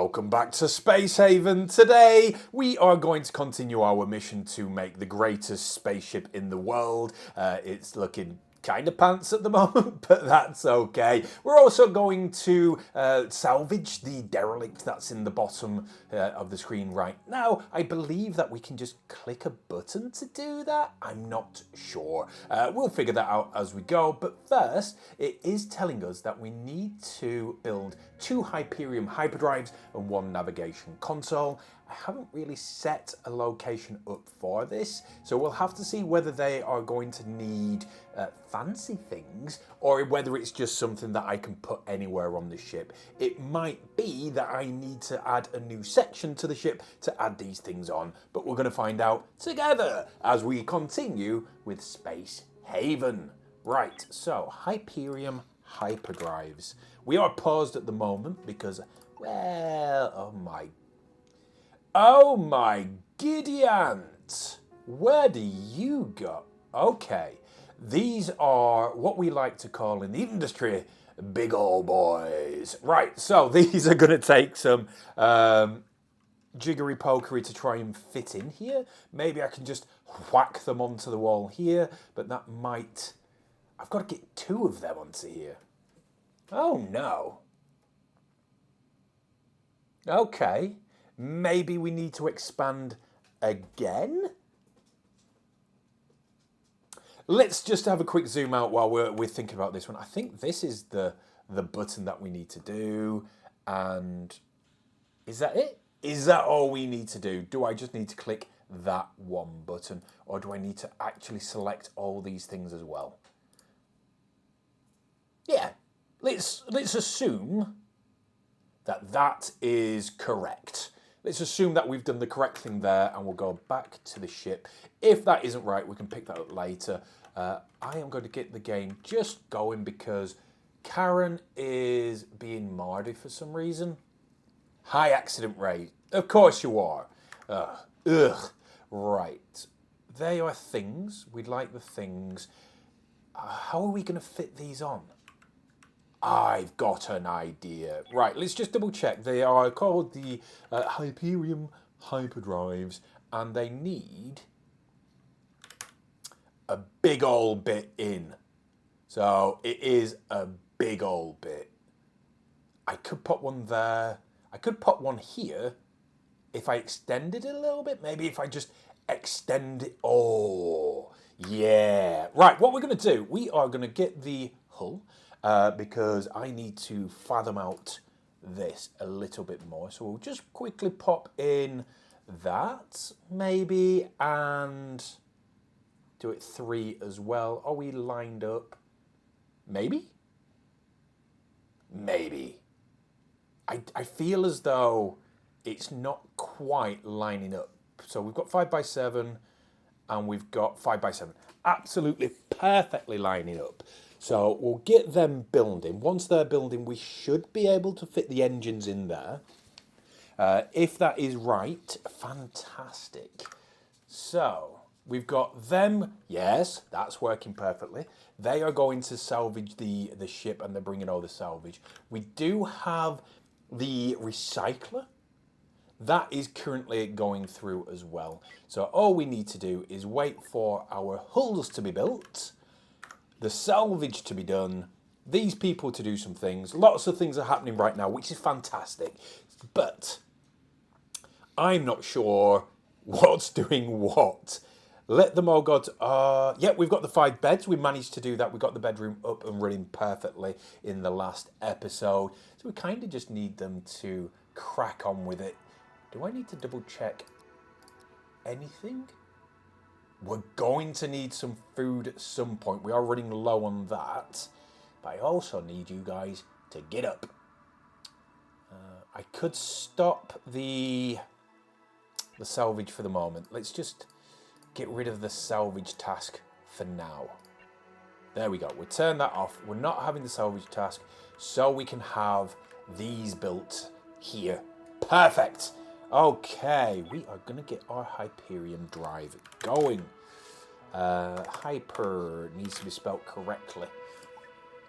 Welcome back to Space Haven. Today we are going to continue our mission to make the greatest spaceship in the world. It's looking kind of pants at the moment, but that's okay. We're also going to salvage the derelict that's in the bottom of the screen right now. I believe that we can just click a button to do that. I'm not sure. We'll figure that out as we go, but first it is telling us that we need to build 2 Hyperion hyperdrives and 1 navigation console. I haven't really set a location up for this, so we'll have to see whether they are going to need fancy things or whether it's just something that I can put anywhere on the ship. It might be that I need to add a new section to the ship to add these things on, but we're going to find out together as we continue with Space Haven. Right, so Hyperion hyperdrives. We are paused at the moment because, well, oh my giddy aunt, where do you go? Okay, these are what we like to call in the industry big old boys. Right, so these are going to take some jiggery pokery to try and fit in here. Maybe I can just whack them onto the wall here, but that might... I've got to get 2 of them onto here. Oh no. Okay. Maybe we need to expand again? Let's just have a quick zoom out while we're thinking about this one. I think this is the button that we need to do. And is that it? Is that all we need to do? Do I just need to click that one button? Or do I need to actually select all these things as well? Yeah, let's assume that that is correct. Let's assume that we've done the correct thing there and we'll go back to the ship. If that isn't right, we can pick that up later. I am going to get the game just going because Karen is being mardy for some reason. High accident rate. Of course you are. Ugh. Right. They are things. We'd like the things. How are we going to fit these on? I've got an idea. Right, let's just double check. They are called the Hyperion hyperdrives, and they need a big old bit in. So it is a big old bit. I could put one there. I could put one here if I extended it a little bit. Maybe if I just extend it. Oh, yeah. Right, what we're going to do, we are going to get the hull. Because I need to fathom out this a little bit more. So we'll just quickly pop in that, maybe, and do it 3 as well. Are we lined up? Maybe? Maybe. I feel as though it's not quite lining up. So we've got 5x7 and we've got 5x7. Absolutely perfectly lining up. So we'll get them building. Once they're building, we should be able to fit the engines in there. If that is right, fantastic. So we've got them. Yes, that's working perfectly. They are going to salvage the ship and they're bringing all the salvage. We do have the recycler. That is currently going through as well. So all we need to do is wait for our hulls to be built, the salvage to be done, these people to do some things. Lots of things are happening right now, which is fantastic. But I'm not sure what's doing what. Let them all go to... yeah, we've got the 5 beds. We managed to do that. We got the bedroom up and running perfectly in the last episode. So we kind of just need them to crack on with it. Do I need to double check anything? We're going to need some food at some point. We are running low on that. But I also need you guys to get up. I could stop the salvage for the moment. Let's just get rid of the salvage task for now. There we go. We'll turn that off. We're not having the salvage task, so we can have these built here. Perfect. Okay, we are going to get our Hyperion drive going. Hyper needs to be spelled correctly.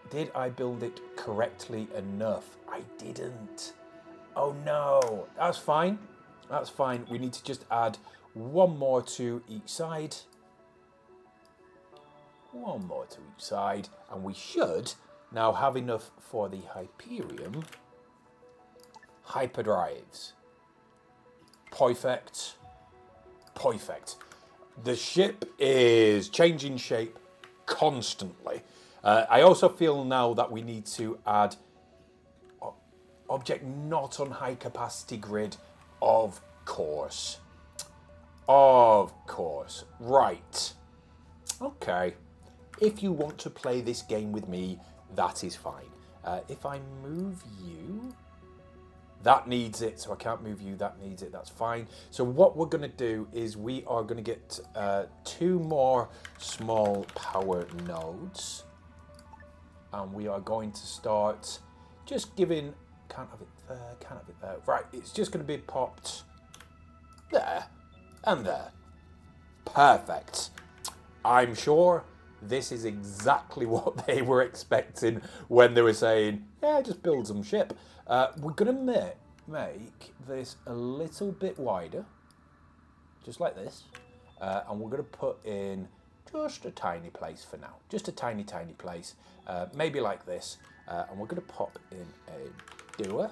Did I build it correctly enough? I didn't. Oh no, that's fine. That's fine. We need to just add one more to each side. One more to each side. And we should now have enough for the Hyperion Hyperdrives. Perfect. Perfect. The ship is changing shape constantly. I also feel now that we need to add object not on high capacity grid, of course. Of course. Right. Okay. If you want to play this game with me, that is fine. If I move you, that needs it, so I can't move you, that needs it, that's fine. So what we're going to do is we are going to get 2 more small power nodes. And we are going to start just giving, can't have it there, can't have it there. Right, it's just going to be popped there and there. Perfect. I'm sure this is exactly what they were expecting when they were saying, yeah, just build some ship. We're going to make this a little bit wider, just like this. And we're going to put in just a tiny place for now. Just a tiny, tiny place. Maybe like this. And we're going to pop in a door.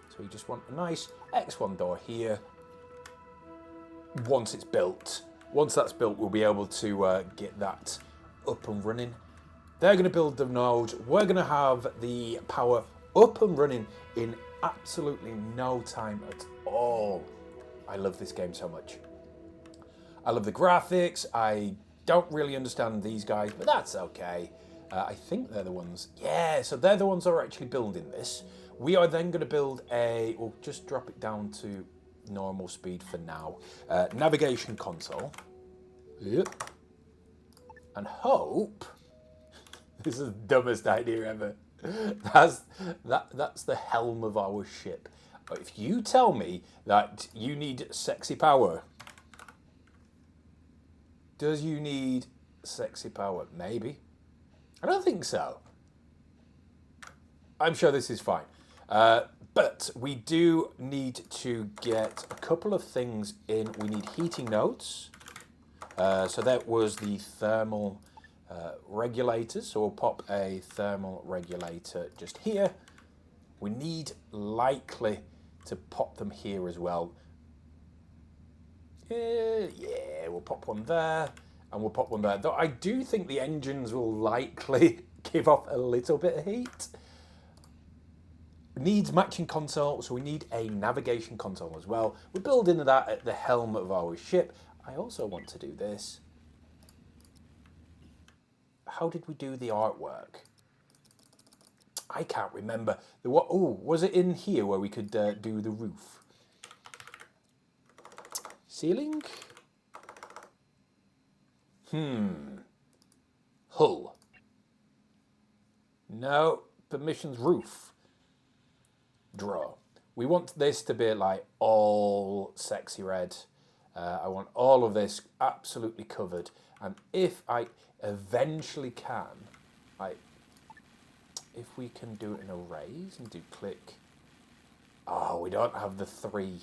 So we just want a nice X1 door here. Once it's built. Once that's built, we'll be able to get that up and running. They're going to build the node. We're going to have the power up and running in absolutely no time at all. I love this game so much. I love the graphics. I don't really understand these guys, but that's okay. I think they're the ones. Yeah, so they're the ones that are actually building this. We are then going to build a... We'll just drop it down to normal speed for now. Navigation console. Yep. And hope... This is the dumbest idea ever. That's the helm of our ship. If you tell me that you need sexy power... Does you need sexy power? Maybe. I don't think so. I'm sure this is fine. But we do need to get a couple of things in. We need heating nodes. So that was the thermal regulators. So we'll pop a thermal regulator just here. We need likely to pop them here as well. Yeah, we'll pop one there, and we'll pop one there. Though I do think the engines will likely give off a little bit of heat. Needs matching console, so we need a navigation console as well. We're building that at the helm of our ship. I also want to do this. How did we do the artwork? I can't remember. Oh, was it in here where we could do the roof? Ceiling? Hull. No, permissions roof. Draw. We want this to be like all sexy red. I want all of this absolutely covered. And if I eventually can, if we can do it in arrays and do click. Oh, we don't have the 3.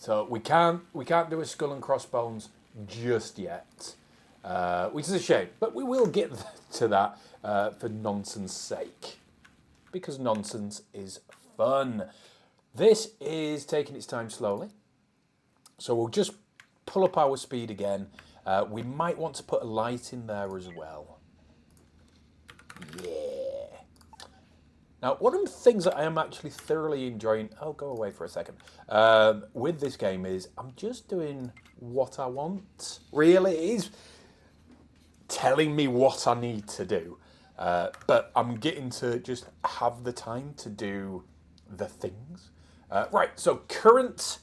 So we can't do a skull and crossbones just yet, which is a shame. But we will get to that for nonsense sake, because nonsense is fun. This is taking its time slowly, so we'll just pull up our speed again. We might want to put a light in there as well. Yeah. Now, one of the things that I am actually thoroughly enjoying... Oh, go away for a second. With this game is I'm just doing what I want. Really, it is telling me what I need to do. But I'm getting to just have the time to do the things. Right, so current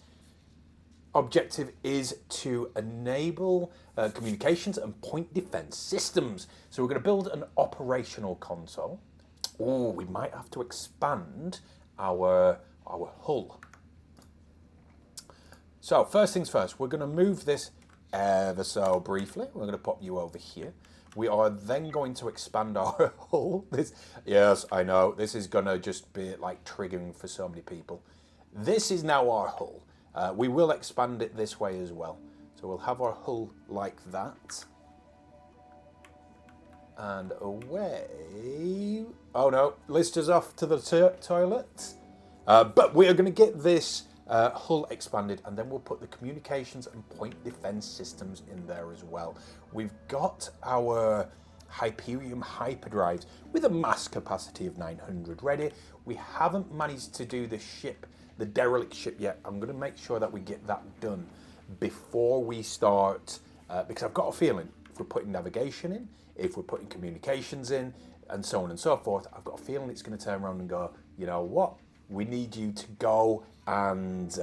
objective is to enable communications and point defense systems. So we're going to build an operational console. Oh, we might have to expand our hull. So first things first, we're going to move this ever so briefly. We're going to pop you over here. We are then going to expand our hull. Yes, I know, this is going to just be like triggering for so many people. This is now our hull. We will expand it this way as well. So we'll have our hull like that. And away. Oh no, Lister's off to the toilet. But we are going to get this hull expanded, and then we'll put the communications and point defense systems in there as well. We've got our Hyperium hyperdrives with a mass capacity of 900 ready. We haven't managed to do the ship, the derelict ship yet. I'm going to make sure that we get that done before we start, because I've got a feeling if we're putting navigation in, if we're putting communications in, and so on and so forth, I've got a feeling it's going to turn around and go, you know what, we need you to go and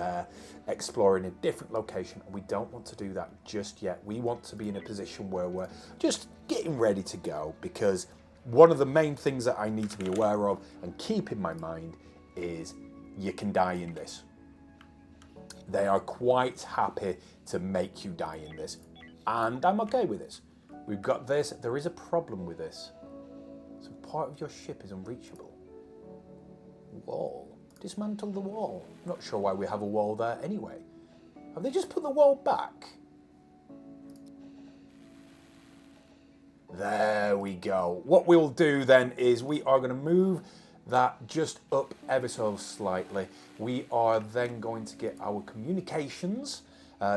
explore in a different location. We don't want to do that just yet. We want to be in a position where we're just getting ready to go, because one of the main things that I need to be aware of and keep in my mind is you can die in this. They are quite happy to make you die in this, and I'm okay with this. We've got this. There is a problem with this. So part of your ship is unreachable. Wall. Dismantle the wall. Not sure why we have a wall there anyway. Have they just put the wall back? There we go. What we'll do then is we are going to move that just up ever so slightly. We are then going to get our communications.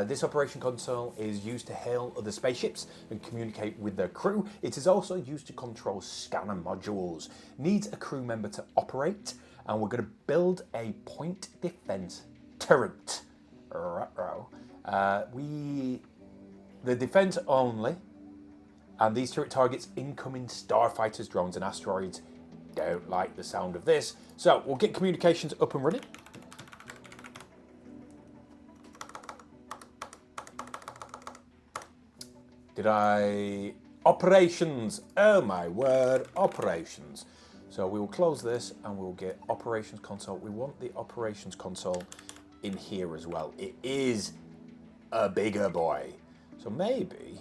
This operation console is used to hail other spaceships and communicate with their crew. It is also used to control scanner modules. Needs a crew member to operate, and we're going to build a point defense turret. The defense only, and these turret targets incoming starfighters, drones, and asteroids. Don't like the sound of this, so we'll get communications up and running. Operations, oh my word, operations. So we will close this and we'll get operations console. We want the operations console in here as well. It is a bigger boy. So maybe,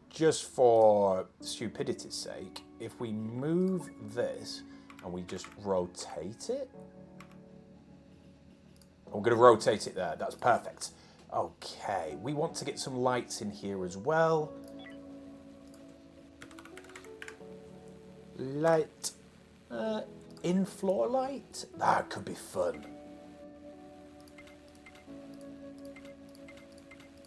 just for stupidity's sake, if we move this and we just rotate it. We're going to rotate it there, that's perfect. Okay, we want to get some lights in here as well. Light, in-floor light? That could be fun.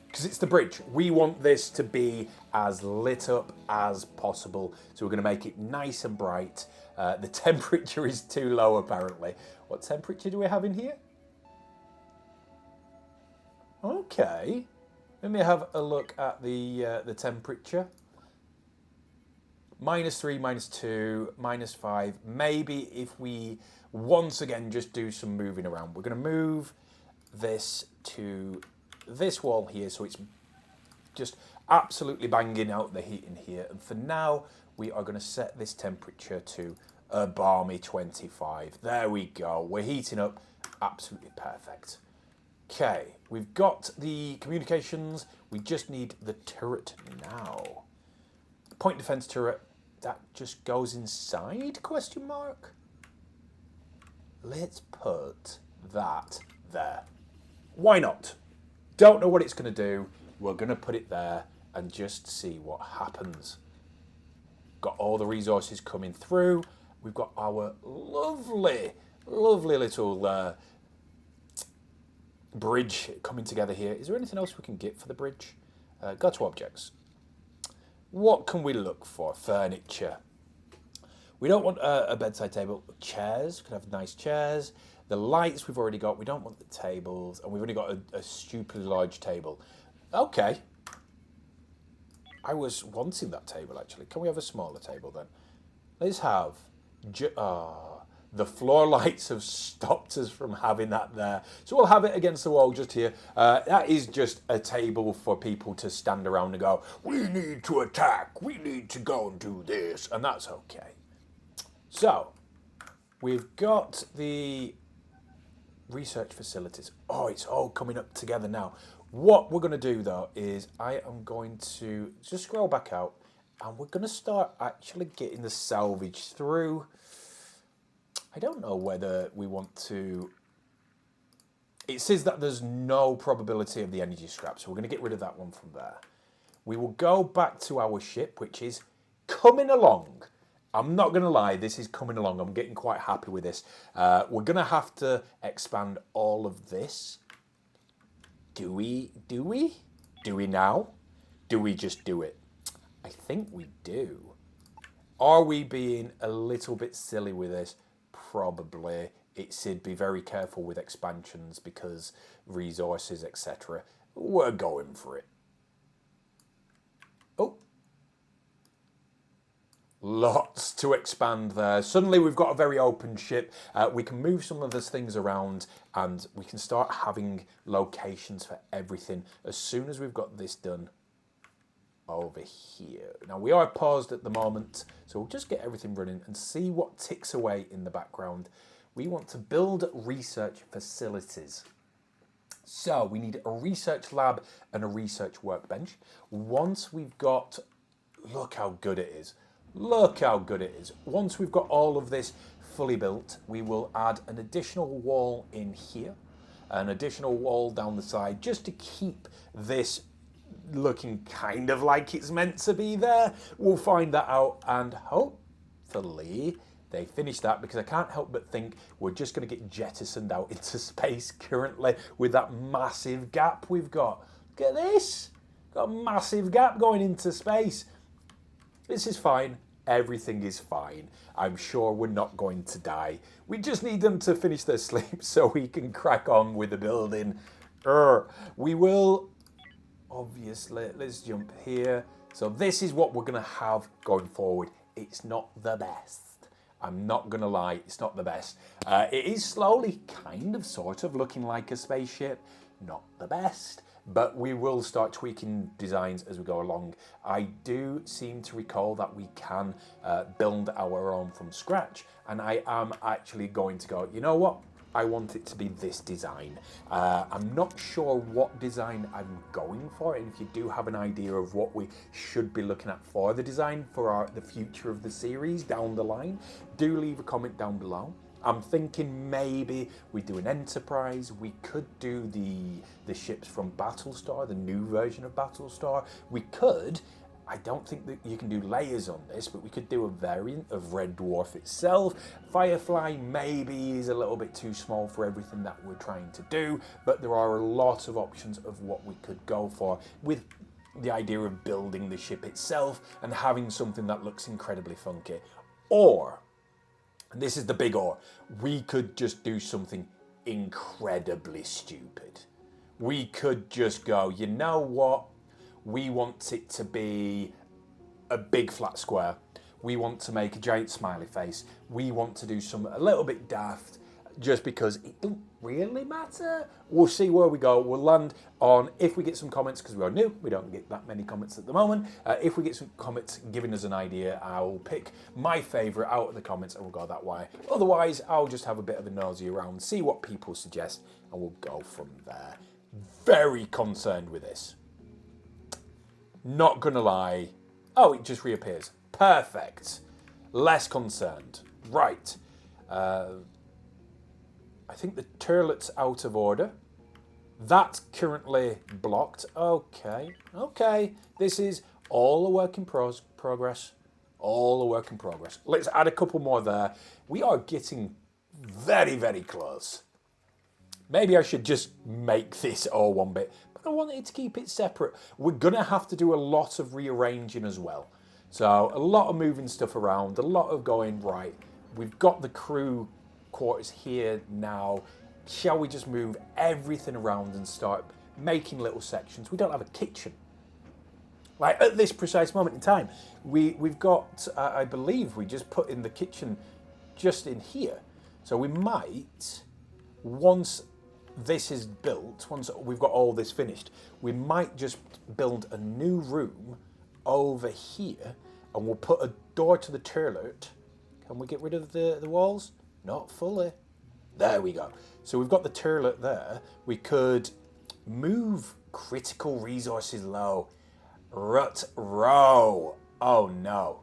Because it's the bridge. We want this to be as lit up as possible. So we're going to make it nice and bright. The temperature is too low apparently. What temperature do we have in here? Okay, let me have a look at the temperature. -3, -2, -5. Maybe if we once again just do some moving around. We're going to move this to this wall here, so it's just absolutely banging out the heat in here. And for now, we are going to set this temperature to a balmy 25. There we go. We're heating up. Absolutely perfect. Okay, we've got the communications. We just need the turret now. Point defense turret, that just goes inside, question mark? Let's put that there. Why not? Don't know what it's going to do. We're going to put it there and just see what happens. Got all the resources coming through. We've got our lovely, lovely little bridge coming together here. Is there anything else we can get for the bridge? Go to objects. What can we look for? Furniture. We don't want a bedside table. Chairs. We can have nice chairs. The lights we've already got. We don't want the tables. And we've only got a stupidly large table. Okay. I was wanting that table, actually. Can we have a smaller table, then? Let's have... the floor lights have stopped us from having that there. So we'll have it against the wall just here. That is just a table for people to stand around and go, we need to attack. We need to go and do this. And that's okay. So we've got the research facilities. Oh, it's all coming up together now. What we're going to do, though, is I am going to just scroll back out And we're going to start actually getting the salvage through. I don't know whether we want to... It says that there's no probability of the energy scrap, so we're going to get rid of that one from there. We will go back to our ship, which is coming along. I'm not going to lie, this is coming along. I'm getting quite happy with this. We're going to have to expand all of this. Do we? Do we? Do we now? Do we just do it? I think we do. Are we being a little bit silly with this? Probably. It said be very careful with expansions because resources, etc. We're going for it. Oh. Lots to expand there. Suddenly we've got a very open ship. We can move some of those things around and we can start having locations for everything as soon as we've got this done over here. Now we are paused at the moment, so we'll just get everything running and see what ticks away in the background. We want to build research facilities. So we need a research lab and a research workbench. Once we've got, look how good it is. Look how good it is. Once we've got all of this fully built, we will add an additional wall in here, an additional wall down the side, just to keep this looking kind of like it's meant to be there. We'll find that out, and hopefully they finish that, because I can't help but think we're just going to get jettisoned out into space currently with that massive gap we've got. Look at this. Got a massive gap going into space. This is fine. Everything is fine. I'm sure we're not going to die. We just need them to finish their sleep so we can crack on with the building. We will, obviously, let's jump here. So this is what we're going to have going forward. It's not the best. I'm not going to lie, it's not the best. It is slowly kind of sort of looking like a spaceship. Not the best. But we will start tweaking designs as we go along. I do seem to recall that we can build our own from scratch. And I am actually going to go, you know what? I want it to be this design. I'm not sure what design I'm going for. And if you do have an idea of what we should be looking at for the design for the future of the series down the line, do leave a comment down below. I'm thinking maybe we do an Enterprise. We could do the ships from Battlestar, the new version of Battlestar. We could, I don't think that you can do layers on this, but we could do a variant of Red Dwarf itself. Firefly maybe is a little bit too small for everything that we're trying to do, but there are a lot of options of what we could go for with the idea of building the ship itself and having something that looks incredibly funky. Or, and this is the big or, we could just do something incredibly stupid. We could just go, you know what? We want it to be a big flat square. We want to make a giant smiley face. We want to do something a little bit daft just because it don't really matter. We'll see where we go. We'll land on, if we get some comments, because we are new, we don't get that many comments at the moment. If we get some comments giving us an idea, I'll pick my favourite out of the comments and we'll go that way. Otherwise, I'll just have a bit of a nosy around, see what people suggest, and we'll go from there. Very concerned with this. Not gonna lie. Oh, it just reappears. Perfect. Less concerned. Right. I think the turlet's out of order. That's currently blocked. Okay. Okay. This is all a work in progress. All a work in progress. Let's add a couple more there. We are getting very, very close. Maybe I should just make this all one bit. I wanted to keep it separate. We're going to have to do a lot of rearranging as well. So a lot of moving stuff around, a lot of going, right, we've got the crew quarters here now. Shall we just move everything around and start making little sections? We don't have a kitchen. Like at this precise moment in time, we've got, I believe we just put in the kitchen just in here. So we might, once this is built, once we've got all this finished, we might just build a new room over here and we'll put a door to the turret. Can we get rid of the walls? Not fully. There we go. So we've got the turret there. We could move critical resources low. Rut row. Oh no.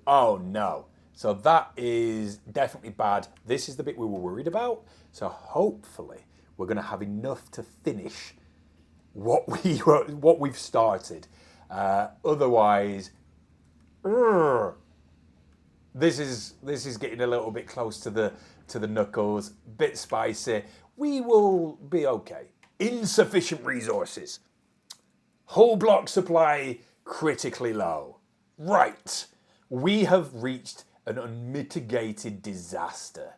Oh no. So that is definitely bad. This is the bit we were worried about. So hopefully we're going to have enough to finish what we've started. Otherwise, this is getting a little bit close to the knuckles. Bit spicy. We will be okay. Insufficient resources. Hull block supply critically low. Right. We have reached an unmitigated disaster.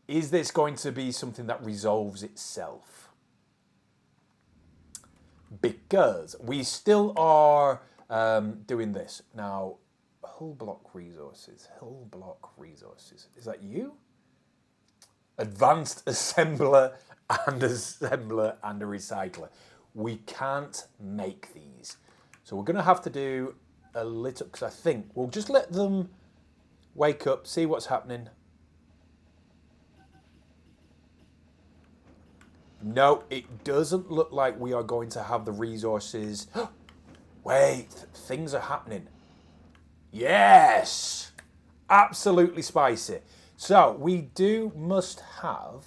Is this going to be something that resolves itself? Because we still are doing this. Now, hull block resources. Hull block resources. Is that you? Advanced assembler and a recycler. We can't make these. So we're going to have to do a little, because I think we'll just let them wake up, see what's happening. No, it doesn't look like we are going to have the resources. Wait, things are happening. Yes! Absolutely spicy. So we must have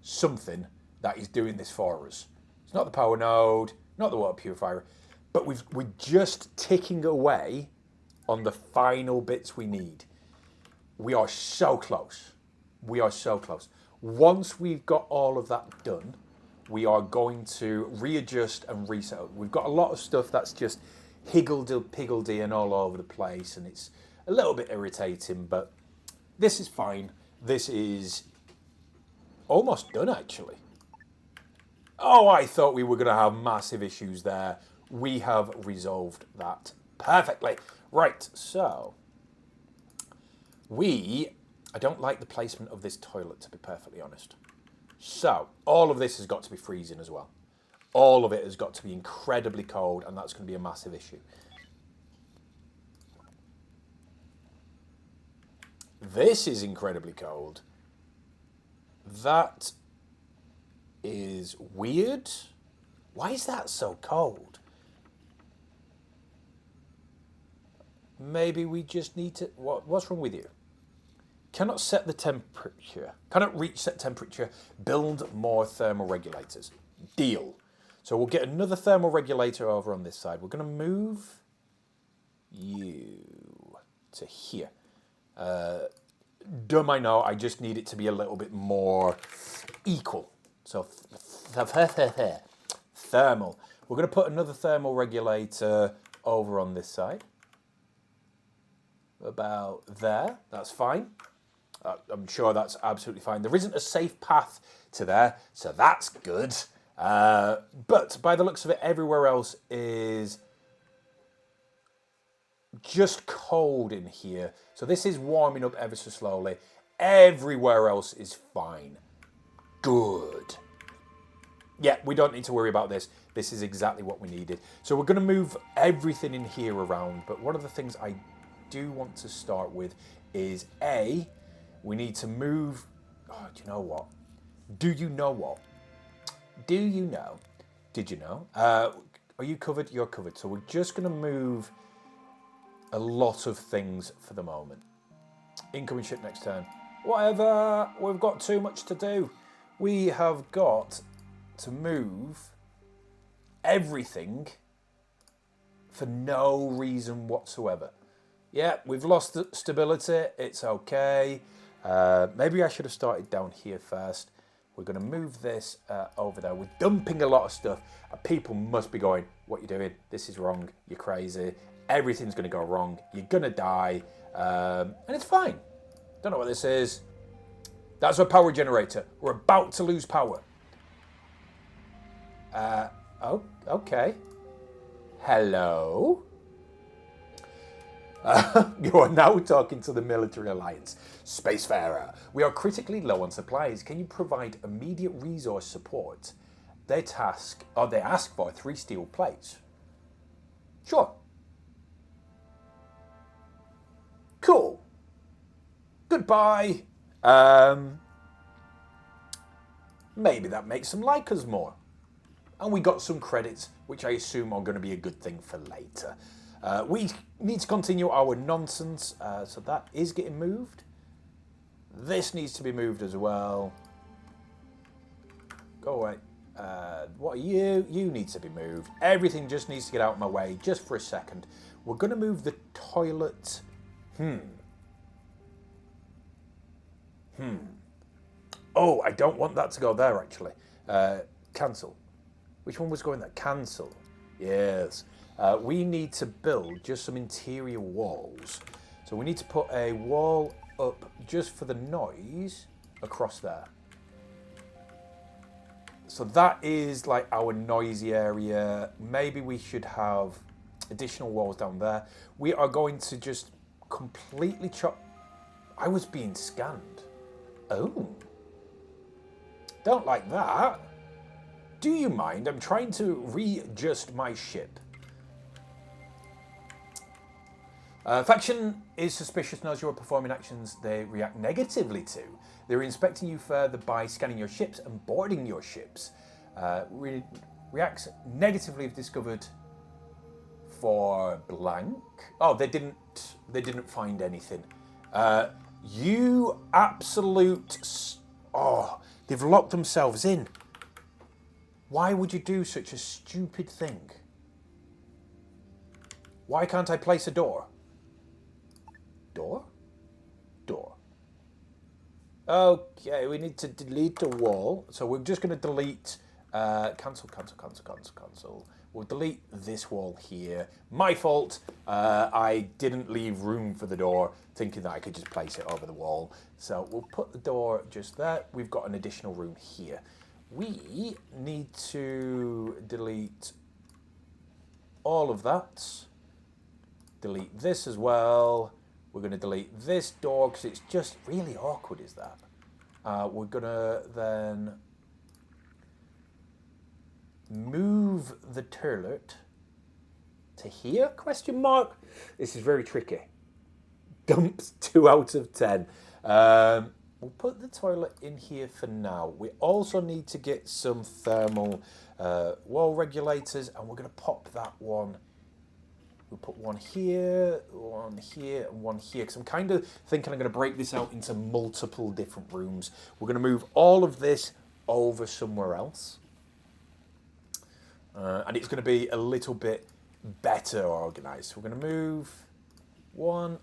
something that is doing this for us. It's not the power node, not the water purifier, but we're just ticking away on the final bits we need. We are so close. We are so close. Once we've got all of that done, we are going to readjust and reset. We've got a lot of stuff that's just higgledy-piggledy and all over the place, and it's a little bit irritating, but this is fine. This is almost done, actually. Oh, I thought we were going to have massive issues there. We have resolved that perfectly. Right, so I don't like the placement of this toilet, to be perfectly honest. So all of this has got to be freezing as well. All of it has got to be incredibly cold, and that's going to be a massive issue. This is incredibly cold. That is weird. Why is that so cold? Maybe we just need to... What's wrong with you? Cannot set the temperature. Cannot reach set temperature. Build more thermal regulators. Deal. So we'll get another thermal regulator over on this side. We're going to move you to here. Dumb, I know. I just need it to be a little bit more equal. So thermal. We're going to put another thermal regulator over on this side. About there. That's fine. I'm sure that's absolutely fine. There isn't a safe path to there, so that's good. But by the looks of it, everywhere else is just cold in here. So this is warming up ever so slowly. Everywhere else is fine. Good. Yeah, we don't need to worry about this. This is exactly what we needed. So we're going to move everything in here around. But one of the things I do want to start with is we need to move. Oh, do you know what? Do you know what? Do you know? Did you know? Are you covered? You're covered. So we're just going to move a lot of things for the moment. Incoming ship next turn. Whatever. We've got too much to do. We have got to move everything for no reason whatsoever. Yeah, we've lost stability. It's okay. Maybe I should have started down here first. We're going to move this over there. We're dumping a lot of stuff. People must be going, what are you doing? This is wrong. You're crazy. Everything's going to go wrong. You're going to die. And it's fine. Don't know what this is. That's a power generator. We're about to lose power. Oh, okay. Hello? You are now talking to the military alliance. Spacefarer, we are critically low on supplies. Can you provide immediate resource support? They ask for 3 steel plates. Sure. Cool. Goodbye. Maybe that makes them like us more. and we got some credits, which I assume are going to be a good thing for later. We need to continue our nonsense, so that is getting moved. This needs to be moved as well. Go away. What are you? You need to be moved. Everything just needs to get out of my way just for a second. We're going to move the toilet. Oh, I don't want that to go there, actually. Cancel. Which one was going there? Cancel. Yes. We need to build just some interior walls. So we need to put a wall up just for the noise across there. So that is like our noisy area. Maybe we should have additional walls down there. We are going to just completely chop. I was being scanned. Oh. Don't like that. Do you mind? I'm trying to readjust my ship. Faction is suspicious, knows you are performing actions they react negatively to. They're inspecting you further by scanning your ships and boarding your ships. Reacts negatively if discovered for blank. Oh, they didn't find anything. You absolute... Oh, they've locked themselves in. Why would you do such a stupid thing? Why can't I place a door? Door? Door. Okay, we need to delete the wall. So we're just going to delete... cancel. We'll delete this wall here. My fault. I didn't leave room for the door, thinking that I could just place it over the wall. So we'll put the door just there. We've got an additional room here. We need to delete all of that. Delete this as well. We're going to delete this door because it's just really awkward, is that? We're going to then move the toilet to here, question mark. This is very tricky. Dumps 2 out of 10. We'll put the toilet in here for now. We also need to get some thermal wall regulators, and we're going to pop that one. We'll put one here, and one here, because I'm kind of thinking I'm going to break this out into multiple different rooms. We're going to move all of this over somewhere else. And it's going to be a little bit better organised. So we're going to move 1,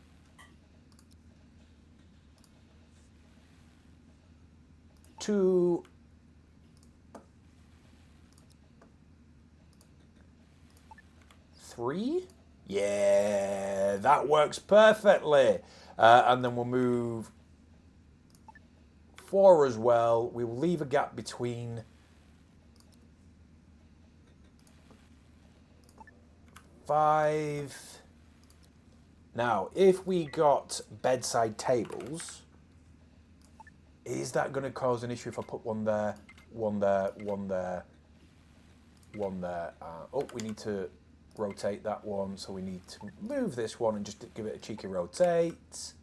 2, 3. Yeah, that works perfectly. And then we'll move 4 as well. We will leave a gap between 5. Now, if we got bedside tables, is that going to cause an issue if I put one there, one there, one there, one there? Oh, we need to rotate that one, so we need to move this one and just give it a cheeky rotate.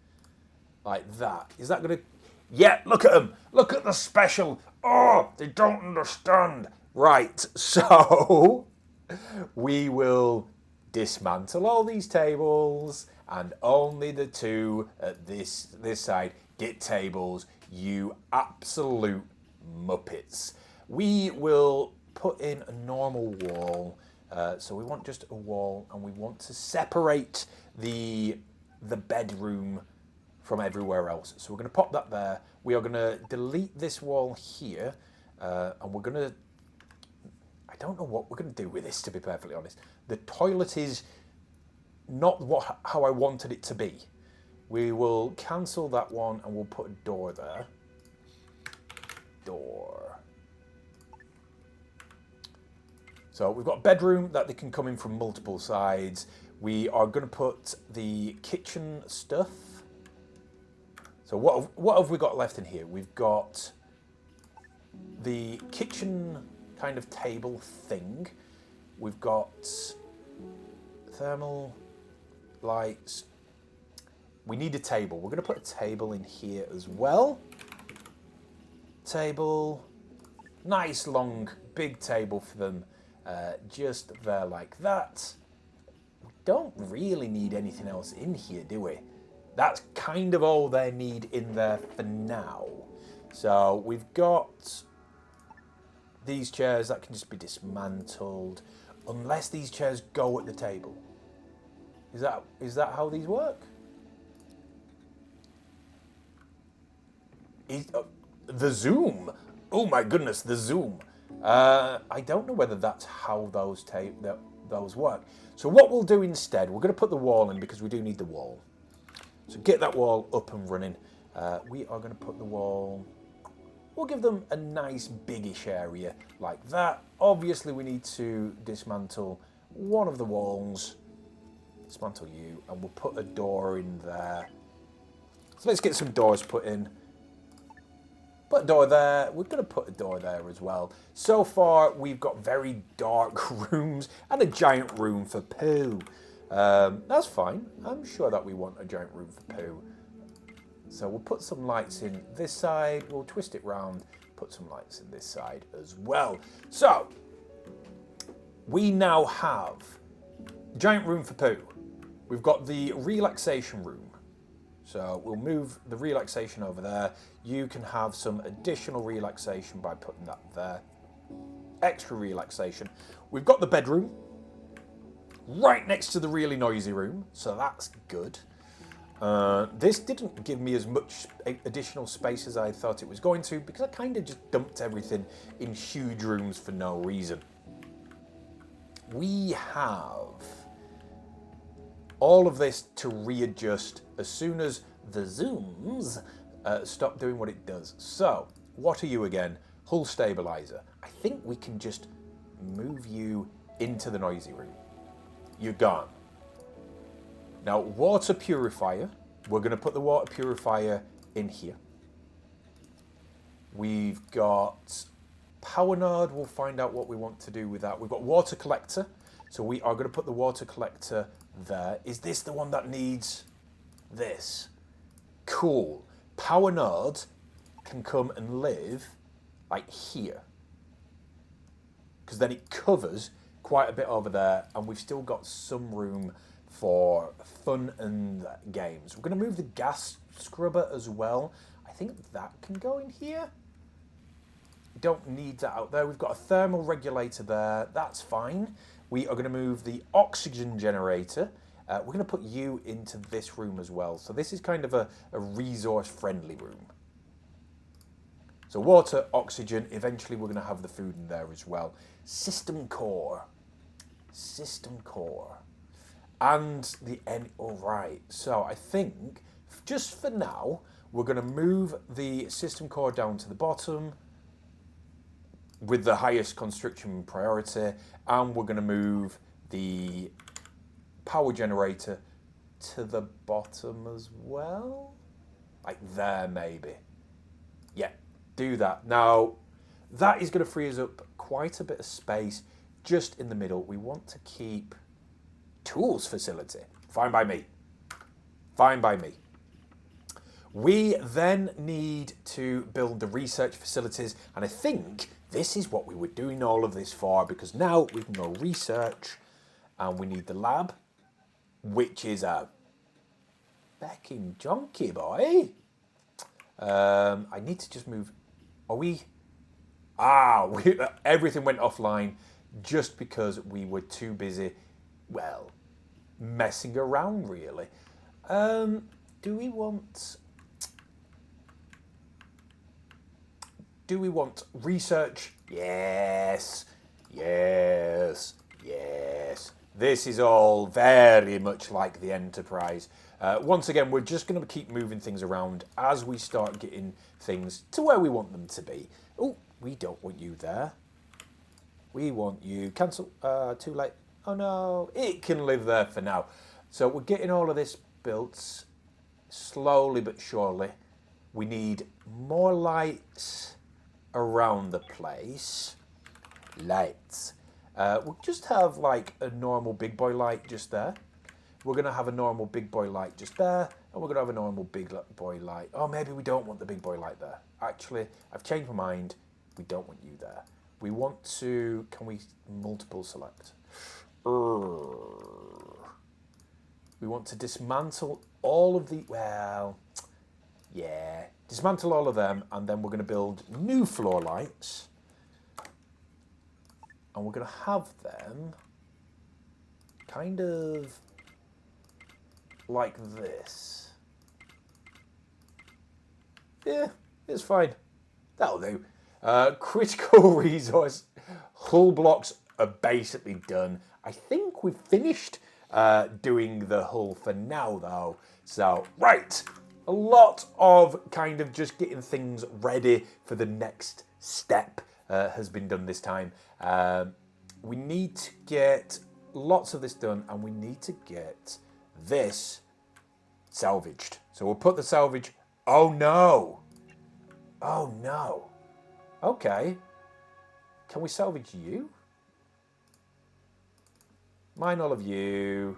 Like that. Is that going to... Yeah, look at them. Look at the special. Oh, they don't understand. Right, so we will dismantle all these tables and only the 2 at this side get tables. You absolute muppets. We will put in a normal wall. So we want just a wall, and we want to separate the bedroom from everywhere else. So we're going to pop that there. We are going to delete this wall here, and we're going to... I don't know what we're going to do with this, to be perfectly honest. The toilet is not how I wanted it to be. We will cancel that one, and we'll put a door there. Door. So we've got a bedroom that they can come in from multiple sides. We are going to put the kitchen stuff. So what have we got left in here? We've got the kitchen kind of table thing. We've got thermal lights. We need a table. We're going to put a table in here as well. Table. Nice long big table for them just there like that. We don't really need anything else in here, do we? That's kind of all they need in there for now. So we've got these chairs that can just be dismantled, unless these chairs go at the table. Is that how these work? The zoom. Oh my goodness, the zoom. I don't know whether that's how those work. So what we'll do instead, we're going to put the wall in because we do need the wall. So get that wall up and running. We are going to put the wall... We'll give them a nice biggish area like that. Obviously, we need to dismantle one of the walls. Dismantle you, and we'll put a door in there. So let's get some doors put in. Put a door there. We're going to put a door there as well. So far, we've got very dark rooms and a giant room for poo. That's fine. I'm sure that we want a giant room for poo. So we'll put some lights in this side. We'll twist it round. Put some lights in this side as well. So we now have giant room for poo. We've got the relaxation room. So we'll move the relaxation over there. You can have some additional relaxation by putting that there. Extra relaxation. We've got the bedroom right next to the really noisy room. So that's good. This didn't give me as much additional space as I thought it was going to because I kind of just dumped everything in huge rooms for no reason. We have all of this to readjust as soon as the zooms stop doing what it does. So, what are you again? Hull stabilizer. I think we can just move you into the noisy room. You're gone. Now, water purifier. We're going to put the water purifier in here. We've got power node. We'll find out what we want to do with that. We've got water collector. So we are going to put the water collector there. Is this the one that needs this? Cool. Power node can come and live like here. Because then it covers quite a bit over there. And we've still got some room for fun and games. We're going to move the gas scrubber as well. I think that can go in here. Don't need that out there. We've got a thermal regulator there. That's fine. We are going to move the oxygen generator. We're going to put you into this room as well. So this is kind of a resource-friendly room. So water, oxygen. Eventually we're going to have the food in there as well. System core. System core. And the end. All right. So I think just for now, we're going to move the system core down to the bottom with the highest construction priority. And we're going to move the power generator to the bottom as well. Like there, maybe. Yeah, do that. Now, that is going to free us up quite a bit of space just in the middle. We want to keep tools facility. Fine by me. Fine by me. We then need to build the research facilities, and I think this is what we were doing all of this for, because now we can go research, and we need the lab, which is a becking junky boy. I need to just move. Are we? Everything went offline just because we were too busy, well, messing around, really. Do we want research? Yes, yes, yes. This is all very much like the Enterprise. Once again, we're just going to keep moving things around as we start getting things to where we want them to be. Oh, we don't want you there. We want you. Cancel. Too late. Oh no, it can live there for now. So we're getting all of this built slowly but surely. We need more lights around the place. Lights. We'll just have like a normal big boy light just there. We're going to have a normal big boy light just there. And we're going to have a normal big boy light. Oh, maybe we don't want the big boy light there. Actually, I've changed my mind. We don't want you there. We want to, can we multiple select? We want to dismantle all of the, well, yeah, dismantle all of them, and then we're going to build new floor lights. And we're going to have them kind of like this. Yeah, it's fine. That'll do. Critical resource hull blocks are basically done. I think we've finished doing the hull for now, though. So, right. A lot of kind of just getting things ready for the next step has been done this time. We need to get lots of this done, and we need to get this salvaged. So we'll put the salvage. Oh no! Oh no! Okay. Can we salvage you? Mine all of you.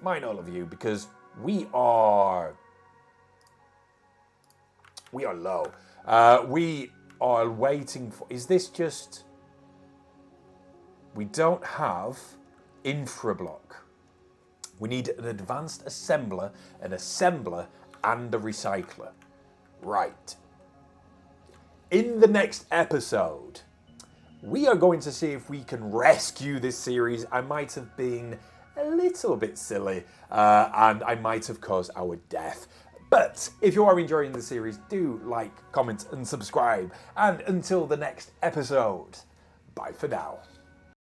Mine all of you, because we are low. We are waiting for... Is this just... We don't have infra block. We need an advanced assembler, an assembler, and a recycler. Right. In the next episode, we are going to see if we can rescue this series. I might have been a little bit silly, and I might have caused our death. But if you are enjoying the series, do like, comment, and subscribe. And until the next episode, bye for now.